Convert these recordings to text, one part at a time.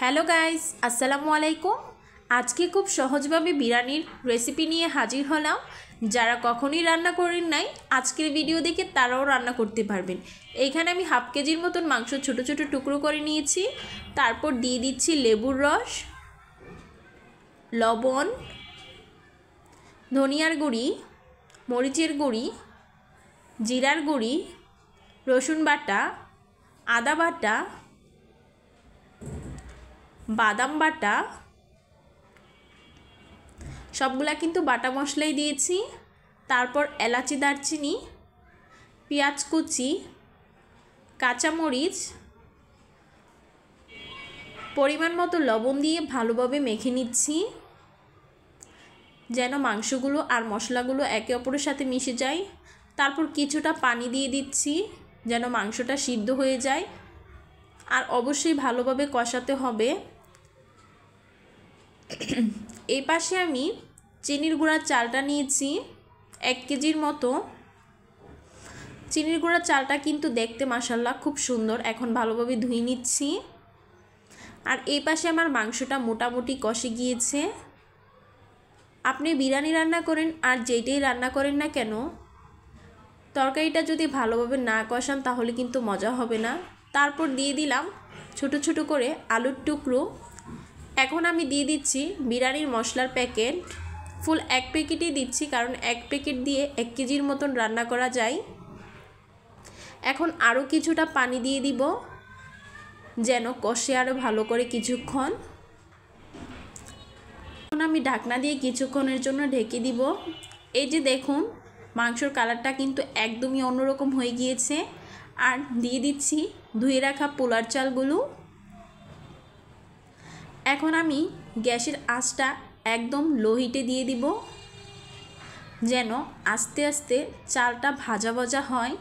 Hello guys, আসসালামু আলাইকুম। আজকে খুব সহজভাবে বিরিয়ানির রেসিপি নিয়ে হাজির হলাম। যারা কখনোই রান্না করেন নাই, আজকের ভিডিও দেখে তারাও রান্না করতে পারবেন। এইখানে আমি হাফ কেজির মতন মাংস ছোট ছোট টুকরো করে নিয়েছি। তারপর দিয়ে দিচ্ছি লেবুর রস, লবণ, ধনিয়ার গুঁড়ি, মরিচের গুঁড়ি, জিরার গুঁড়ি, রসুন বাটা, আদা বাটা, বাদাম বাটা, সবগুলা কিন্তু বাটা মশলাই দিয়েছি। তারপর এলাচি, দারচিনি, পেঁয়াজ কুচি, কাঁচামরিচ, পরিমাণ মতো লবণ দিয়ে ভালোভাবে মেখে নিচ্ছি যেন মাংসগুলো আর মশলাগুলো একে অপরের সাথে মিশে যায়। তারপর কিছুটা পানি দিয়ে দিচ্ছি যেন মাংসটা সিদ্ধ হয়ে যায়। আর অবশ্যই ভালোভাবে কষাতে হবে। এই পাশে আমি চিনির গুঁড়ার চালটা নিয়েছি 1 কেজির মতো। চিনির গুঁড়ার চালটা কিন্তু দেখতে মাশাআল্লাহ খুব সুন্দর। এখন ভালোভাবে ধুয়ে নিচ্ছি। আর এই পাশে আমার মাংসটা মোটামুটি কষে গিয়েছে। আপনি বিরিয়ানি রান্না করেন আর যেটাই রান্না করেন না কেন, তরকারিটা যদি ভালোভাবে না কষান তাহলে কিন্তু মজা হবে না। তারপর দিয়ে দিলাম ছোট ছোট করে আলুর টুকরো। এখন আমি দিয়ে দিচ্ছি বিরিয়ানির মশলার প্যাকেট। ফুল 1 প্যাকেটই দিচ্ছি, কারণ 1 প্যাকেট দিয়ে 1 কেজির মতন রান্না করা যায়। এখন আরও কিছুটা পানি দিয়ে দিব যেন কষে আরও ভালো করে কিছুক্ষণ। এখন আমি ঢাকনা দিয়ে কিছুক্ষণের জন্য ঢেকে দিব। এই যে দেখুন, মাংসর কালারটা কিন্তু একদমই অন্যরকম হয়ে গিয়েছে। আর দিয়ে দিচ্ছি ধুয়ে রাখা পোলার চালগুলো। এখন আমি গ্যাসের আঁচটা একদম লো হিটে দিয়ে দিব যেন আস্তে আস্তে চালটা ভাজা ভাজা হয়।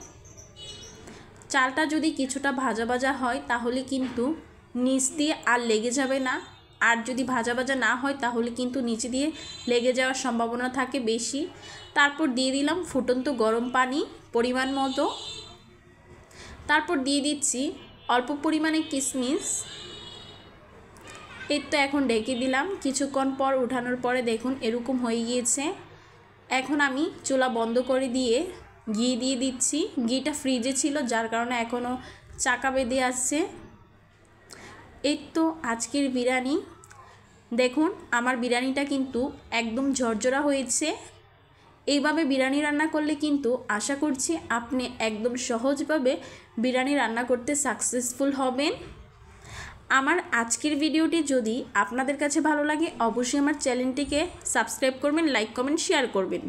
চালটা যদি কিছুটা ভাজা ভাজা হয় তাহলে কিন্তু নিচ দিয়ে আর লেগে যাবে না। আর যদি ভাজা ভাজা না হয় তাহলে কিন্তু নিচে দিয়ে লেগে যাওয়ার সম্ভাবনা থাকে বেশি। তারপর দিয়ে দিলাম ফুটন্ত গরম পানি পরিমাণ মতো। তারপর দিয়ে দিচ্ছি অল্প পরিমাণে কিশমিশ। এই তো এখন ঢেকে দিলাম। কিছুক্ষণ পর উঠানোর পরে দেখুন এরকম হয়ে গিয়েছে। এখন আমি চুলা বন্ধ করে দিয়ে ঘি দিয়ে দিচ্ছি। ঘিটা ফ্রিজে ছিল, যার কারণে এখনও চাকা বেঁধে আসছে। এই তো আজকের বিরিয়ানি। দেখুন আমার বিরিয়ানিটা কিন্তু একদম ঝরঝরা হয়েছে। এইভাবে বিরিয়ানি রান্না করলে কিন্তু আশা করছি আপনি একদম সহজভাবে বিরিয়ানি রান্না করতে সাকসেসফুল হবেন। আমার আজকের ভিডিওটি যদি আপনাদের কাছে ভালো লাগে অবশ্যই আমার চ্যানেলটিকে সাবস্ক্রাইব করবেন, লাইক কমেন্ট শেয়ার করবেন।